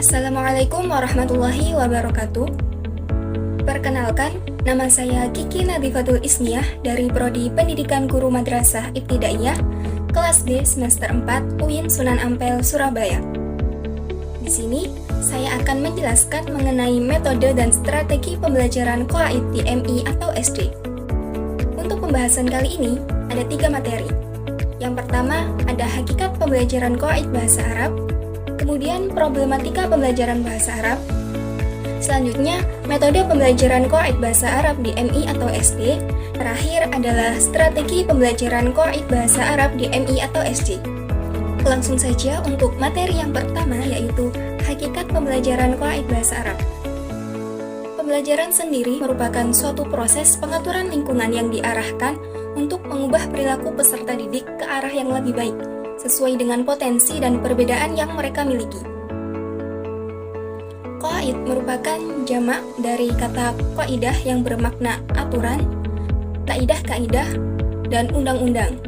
Assalamualaikum warahmatullahi wabarakatuh. Perkenalkan, nama saya Kiki Nadifatul Ismiyah dari Prodi Pendidikan Guru Madrasah Ibtidaiyah, kelas D semester 4 UIN Sunan Ampel, Surabaya. Di sini, saya akan menjelaskan mengenai metode dan strategi pembelajaran Qawaid di MI atau SD. Untuk pembahasan kali ini, ada 3 materi. Yang pertama, ada hakikat pembelajaran Qawaid bahasa Arab, kemudian problematika pembelajaran bahasa Arab. Selanjutnya, metode pembelajaran Qawaid bahasa Arab di MI atau SD. Terakhir adalah strategi pembelajaran Qawaid bahasa Arab di MI atau SD. Langsung saja untuk materi yang pertama, yaitu hakikat pembelajaran Qawaid bahasa Arab. Pembelajaran sendiri merupakan suatu proses pengaturan lingkungan yang diarahkan untuk mengubah perilaku peserta didik ke arah yang lebih baik, sesuai dengan potensi dan perbedaan yang mereka miliki. Qawaid merupakan jamak dari kata qaidah yang bermakna aturan, kaidah-kaidah, dan undang-undang.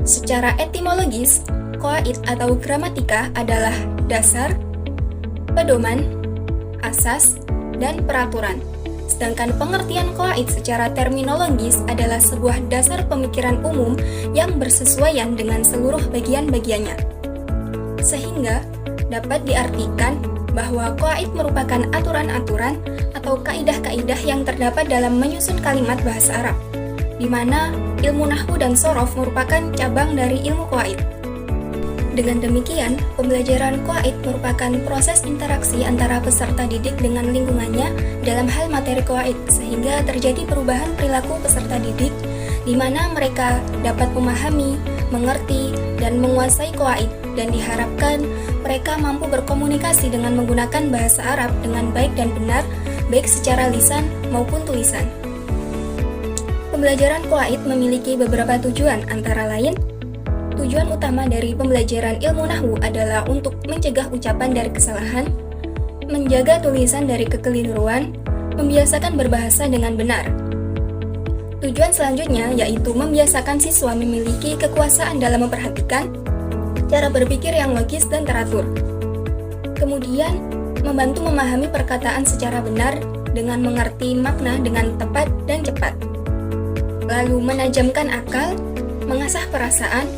Secara etimologis, qawaid atau gramatika adalah dasar, pedoman, asas, dan peraturan. Sedangkan pengertian qawaid secara terminologis adalah sebuah dasar pemikiran umum yang bersesuaian dengan seluruh bagian-bagiannya. Sehingga dapat diartikan bahwa qawaid merupakan aturan-aturan atau kaidah-kaidah yang terdapat dalam menyusun kalimat bahasa Arab, di mana ilmu nahwu dan shorof merupakan cabang dari ilmu qawaid. Dengan demikian, pembelajaran Qawaid merupakan proses interaksi antara peserta didik dengan lingkungannya dalam hal materi Qawaid, sehingga terjadi perubahan perilaku peserta didik, di mana mereka dapat memahami, mengerti, dan menguasai Qawaid, dan diharapkan mereka mampu berkomunikasi dengan menggunakan bahasa Arab dengan baik dan benar, baik secara lisan maupun tulisan. Pembelajaran Qawaid memiliki beberapa tujuan, antara lain, tujuan utama dari pembelajaran ilmu nahwu adalah untuk mencegah ucapan dari kesalahan, menjaga tulisan dari kekeliruan, membiasakan berbahasa dengan benar. Tujuan selanjutnya yaitu membiasakan siswa memiliki kekuasaan dalam memperhatikan cara berpikir yang logis dan teratur. Kemudian, membantu memahami perkataan secara benar dengan mengerti makna dengan tepat dan cepat. Lalu menajamkan akal, mengasah perasaan,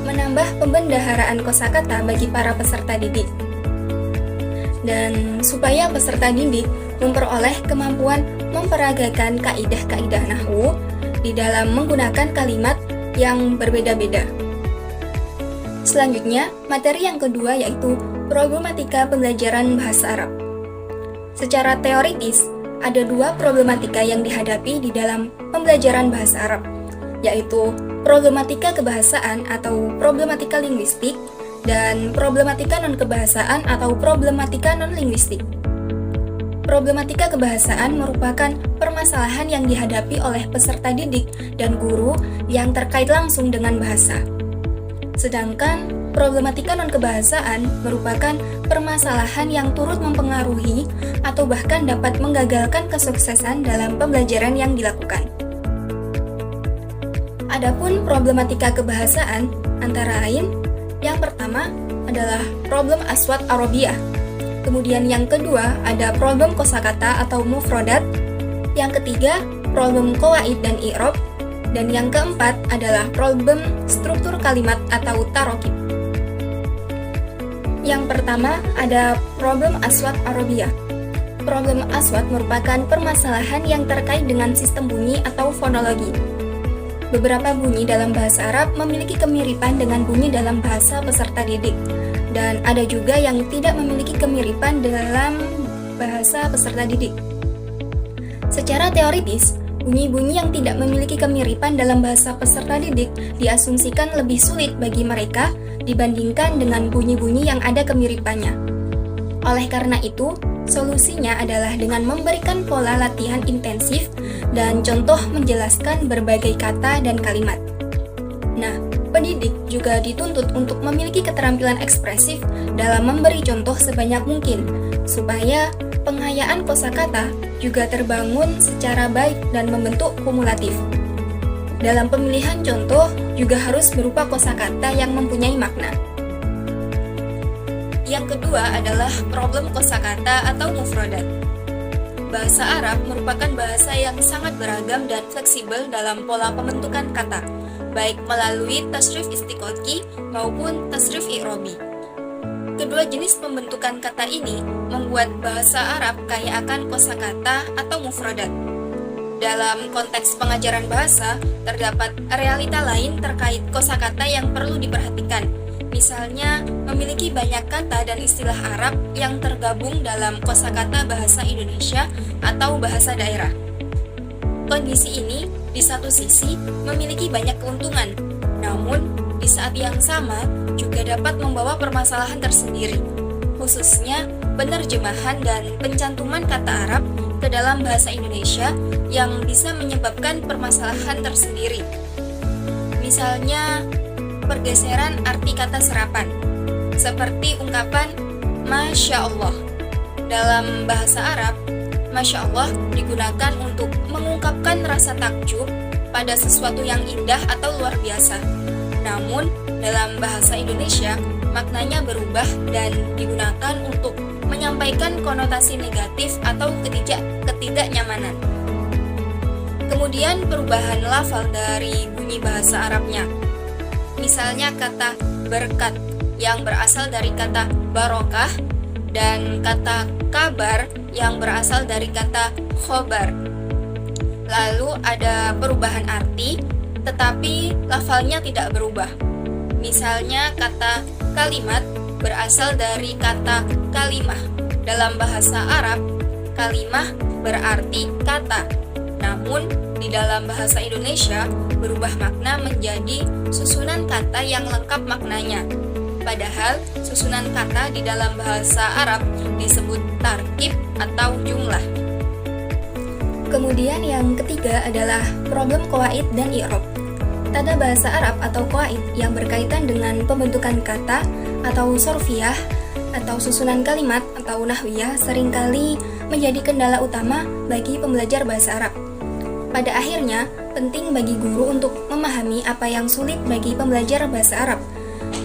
menambah pembendaharaan kosakata bagi para peserta didik. Dan supaya peserta didik memperoleh kemampuan memperagakan kaidah-kaidah nahwu di dalam menggunakan kalimat yang berbeda-beda. Selanjutnya, materi yang kedua yaitu problematika pembelajaran bahasa Arab. Secara teoritis, ada 2 problematika yang dihadapi di dalam pembelajaran bahasa Arab, yaitu problematika kebahasaan atau problematika linguistik, dan problematika non-kebahasaan atau problematika non-linguistik. Problematika kebahasaan merupakan permasalahan yang dihadapi oleh peserta didik dan guru yang terkait langsung dengan bahasa. Sedangkan problematika non-kebahasaan merupakan permasalahan yang turut mempengaruhi atau bahkan dapat menggagalkan kesuksesan dalam pembelajaran yang dilakukan. Adapun problematika kebahasaan antara lain, yang pertama adalah problem aswat Arabiyah. Kemudian yang kedua ada problem kosakata atau mufradat. Yang ketiga, problem qawaid dan i'rab. Dan yang keempat adalah problem struktur kalimat atau tarokib. Yang pertama ada problem aswat Arabiyah. Problem aswat merupakan permasalahan yang terkait dengan sistem bunyi atau fonologi. Beberapa bunyi dalam bahasa Arab memiliki kemiripan dengan bunyi dalam bahasa peserta didik, dan ada juga yang tidak memiliki kemiripan dalam bahasa peserta didik. Secara teoritis, bunyi-bunyi yang tidak memiliki kemiripan dalam bahasa peserta didik diasumsikan lebih sulit bagi mereka dibandingkan dengan bunyi-bunyi yang ada kemiripannya. Oleh karena itu, solusinya adalah dengan memberikan pola latihan intensif dan contoh menjelaskan berbagai kata dan kalimat. Nah, pendidik juga dituntut untuk memiliki keterampilan ekspresif dalam memberi contoh sebanyak mungkin, supaya penghayaan kosakata juga terbangun secara baik dan membentuk kumulatif. Dalam pemilihan contoh juga harus berupa kosakata yang mempunyai makna. Yang kedua adalah problem kosakata atau mufradat. Bahasa Arab merupakan bahasa yang sangat beragam dan fleksibel dalam pola pembentukan kata, baik melalui tasrif istiqoqi maupun tasrif i'robi. Kedua jenis pembentukan kata ini membuat bahasa Arab kaya akan kosakata atau mufradat. Dalam konteks pengajaran bahasa, terdapat realita lain terkait kosakata yang perlu diperhatikan. Misalnya, memiliki banyak kata dan istilah Arab yang tergabung dalam kosakata bahasa Indonesia atau bahasa daerah. Kondisi ini, di satu sisi, memiliki banyak keuntungan, namun di saat yang sama juga dapat membawa permasalahan tersendiri, khususnya penerjemahan dan pencantuman kata Arab ke dalam bahasa Indonesia yang bisa menyebabkan permasalahan tersendiri. Misalnya, pergeseran arti kata serapan, seperti ungkapan Masya Allah. Dalam bahasa Arab, Masya Allah digunakan untuk mengungkapkan rasa takjub pada sesuatu yang indah atau luar biasa. Namun, dalam bahasa Indonesia, maknanya berubah dan digunakan untuk menyampaikan konotasi negatif atau ketidaknyamanan. Kemudian perubahan lafal dari bunyi bahasa Arabnya. Misalnya kata berkat yang berasal dari kata barokah dan kata kabar yang berasal dari kata khobar. Lalu ada perubahan arti, tetapi lafalnya tidak berubah. Misalnya kata kalimat berasal dari kata kalimah. Dalam bahasa Arab, kalimah berarti kata. Namun, di dalam bahasa Indonesia berubah makna menjadi susunan kata yang lengkap maknanya. Padahal, susunan kata di dalam bahasa Arab disebut tarkib atau jumlah. Kemudian yang ketiga adalah problem qawaid dan i'rab. Tanda bahasa Arab atau qawaid yang berkaitan dengan pembentukan kata atau sorfiyah atau susunan kalimat atau nahwiyah seringkali menjadi kendala utama bagi pembelajar bahasa Arab. Pada akhirnya, penting bagi guru untuk memahami apa yang sulit bagi pembelajar bahasa Arab,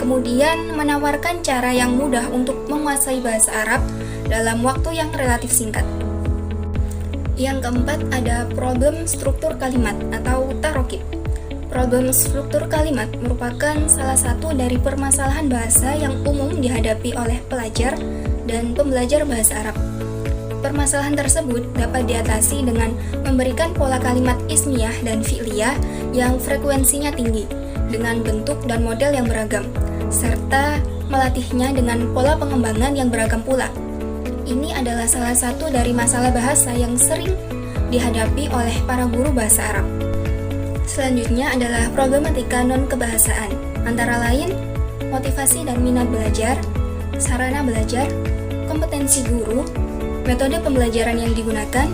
kemudian menawarkan cara yang mudah untuk menguasai bahasa Arab dalam waktu yang relatif singkat. Yang keempat ada problem struktur kalimat atau tarokib. Problem struktur kalimat merupakan salah satu dari permasalahan bahasa yang umum dihadapi oleh pelajar dan pembelajar bahasa Arab. Permasalahan tersebut dapat diatasi dengan memberikan pola kalimat ismiyah dan fi'liyah yang frekuensinya tinggi, dengan bentuk dan model yang beragam, serta melatihnya dengan pola pengembangan yang beragam pula. Ini adalah salah satu dari masalah bahasa yang sering dihadapi oleh para guru bahasa Arab. Selanjutnya adalah problematika non-kebahasaan, antara lain motivasi dan minat belajar, sarana belajar, kompetensi guru, metode pembelajaran yang digunakan,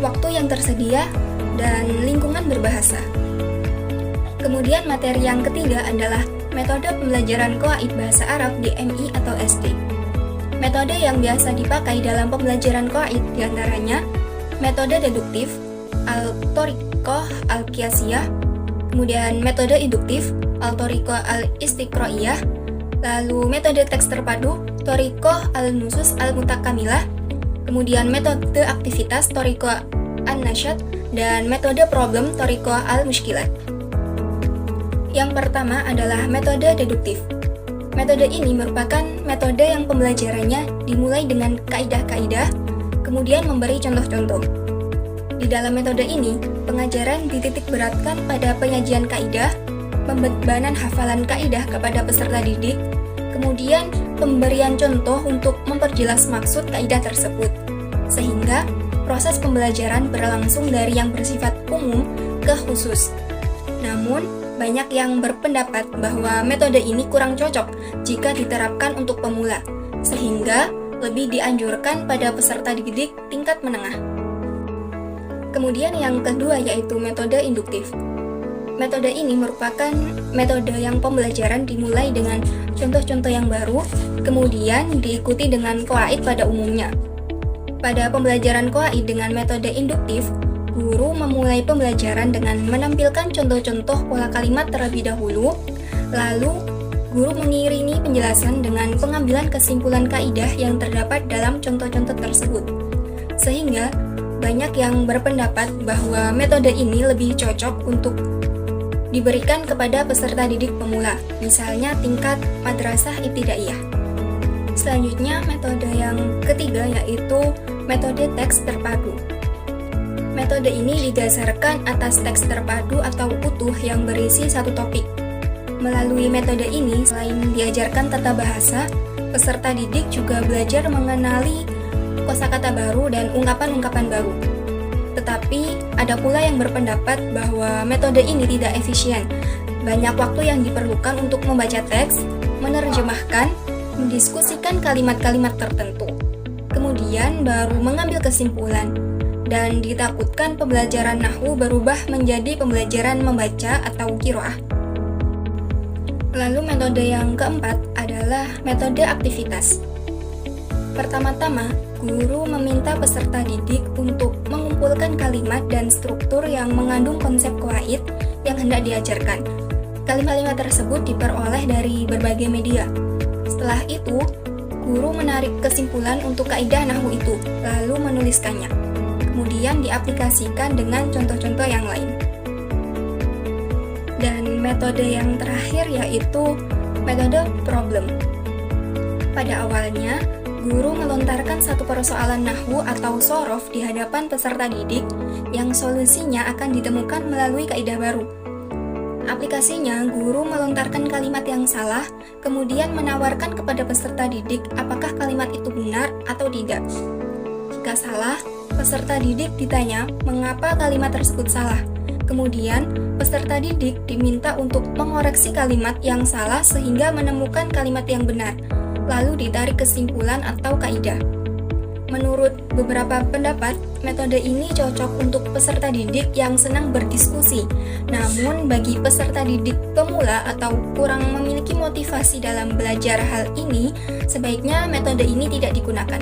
waktu yang tersedia, dan lingkungan berbahasa. Kemudian materi yang ketiga adalah metode pembelajaran qawaid bahasa Arab di MI atau SD. Metode yang biasa dipakai dalam pembelajaran qawaid diantaranya metode deduktif, al-thoriqah al-qiyasiyah, kemudian metode induktif, al-thoriqah al-istiqro'iyah, lalu metode teks terpadu, thoriqah al-nusus al-mutakamilah, kemudian metode aktivitas thoriqah an-nasyat, dan metode problem thoriqah al-mushkilat. Yang pertama adalah metode deduktif. Metode ini merupakan metode yang pembelajarannya dimulai dengan kaidah-kaidah, kemudian memberi contoh-contoh. Di dalam metode ini, pengajaran dititik beratkan pada penyajian kaidah, pembebanan hafalan kaidah kepada peserta didik, kemudian pemberian contoh untuk memperjelas maksud kaidah tersebut, sehingga proses pembelajaran berlangsung dari yang bersifat umum ke khusus. Namun, banyak yang berpendapat bahwa metode ini kurang cocok jika diterapkan untuk pemula, sehingga lebih dianjurkan pada peserta didik tingkat menengah. Kemudian yang kedua yaitu metode induktif. Metode ini merupakan metode yang pembelajaran dimulai dengan contoh-contoh yang baru, kemudian diikuti dengan qawaid pada umumnya. Pada pembelajaran qawaid dengan metode induktif, guru memulai pembelajaran dengan menampilkan contoh-contoh pola kalimat terlebih dahulu, lalu guru mengiringi penjelasan dengan pengambilan kesimpulan kaidah yang terdapat dalam contoh-contoh tersebut. Sehingga banyak yang berpendapat bahwa metode ini lebih cocok untuk diberikan kepada peserta didik pemula, misalnya tingkat madrasah ibtidaiyah. Selanjutnya, metode yang ketiga yaitu metode teks terpadu. Metode ini didasarkan atas teks terpadu atau utuh yang berisi satu topik. Melalui metode ini, selain diajarkan tata bahasa, peserta didik juga belajar mengenali kosakata baru dan ungkapan-ungkapan baru. Tetapi, ada pula yang berpendapat bahwa metode ini tidak efisien. Banyak waktu yang diperlukan untuk membaca teks, menerjemahkan, mendiskusikan kalimat-kalimat tertentu, kemudian baru mengambil kesimpulan, dan ditakutkan pembelajaran nahwu berubah menjadi pembelajaran membaca atau qiraah. Lalu metode yang keempat adalah metode aktivitas. Pertama-tama, guru meminta peserta didik untuk mengumpulkan kalimat dan struktur yang mengandung konsep qawaid yang hendak diajarkan. Kalimat-kalimat tersebut diperoleh dari berbagai media. Setelah itu, guru menarik kesimpulan untuk kaidah nahwu itu, lalu menuliskannya. Kemudian diaplikasikan dengan contoh-contoh yang lain. Dan metode yang terakhir yaitu metode problem. Pada awalnya, guru melontarkan satu persoalan nahwu atau sorof di hadapan peserta didik yang solusinya akan ditemukan melalui kaidah baru. Aplikasinya, guru melontarkan kalimat yang salah, kemudian menawarkan kepada peserta didik apakah kalimat itu benar atau tidak. Jika salah, peserta didik ditanya mengapa kalimat tersebut salah. Kemudian, peserta didik diminta untuk mengoreksi kalimat yang salah sehingga menemukan kalimat yang benar, lalu ditarik kesimpulan atau kaidah. Menurut beberapa pendapat, metode ini cocok untuk peserta didik yang senang berdiskusi. Namun, bagi peserta didik pemula atau kurang memiliki motivasi dalam belajar hal ini, sebaiknya metode ini tidak digunakan.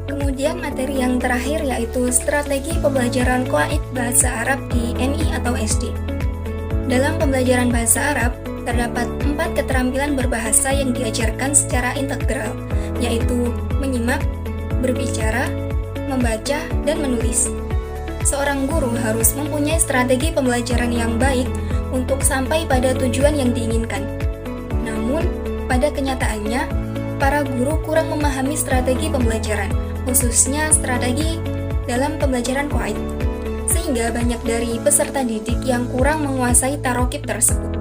Kemudian materi yang terakhir yaitu strategi pembelajaran qawaid bahasa Arab di MI atau SD. Dalam pembelajaran bahasa Arab, terdapat 4 keterampilan berbahasa yang diajarkan secara integral, yaitu menyimak, berbicara, membaca, dan menulis. Seorang guru harus mempunyai strategi pembelajaran yang baik untuk sampai pada tujuan yang diinginkan. Namun, pada kenyataannya, para guru kurang memahami strategi pembelajaran, khususnya strategi dalam pembelajaran qawaid, sehingga banyak dari peserta didik yang kurang menguasai tarokib tersebut.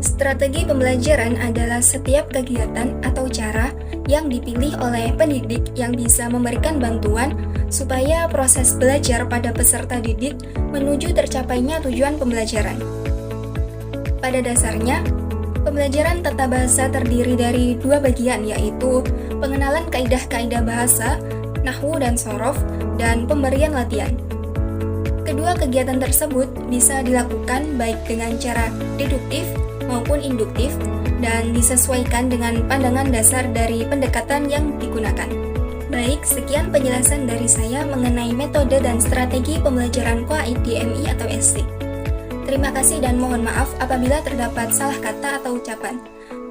Strategi pembelajaran adalah setiap kegiatan atau cara yang dipilih oleh pendidik yang bisa memberikan bantuan supaya proses belajar pada peserta didik menuju tercapainya tujuan pembelajaran. Pada dasarnya, pembelajaran tata bahasa terdiri dari 2 bagian, yaitu pengenalan kaidah-kaidah bahasa, nahwu dan sorof, dan pemberian latihan. Kedua kegiatan tersebut bisa dilakukan baik dengan cara deduktif maupun induktif dan disesuaikan dengan pandangan dasar dari pendekatan yang digunakan. Baik, sekian penjelasan dari saya mengenai metode dan strategi pembelajaran qawaid di MI atau SD. Terima kasih dan mohon maaf apabila terdapat salah kata atau ucapan.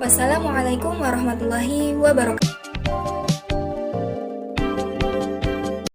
Wassalamualaikum warahmatullahi wabarakatuh.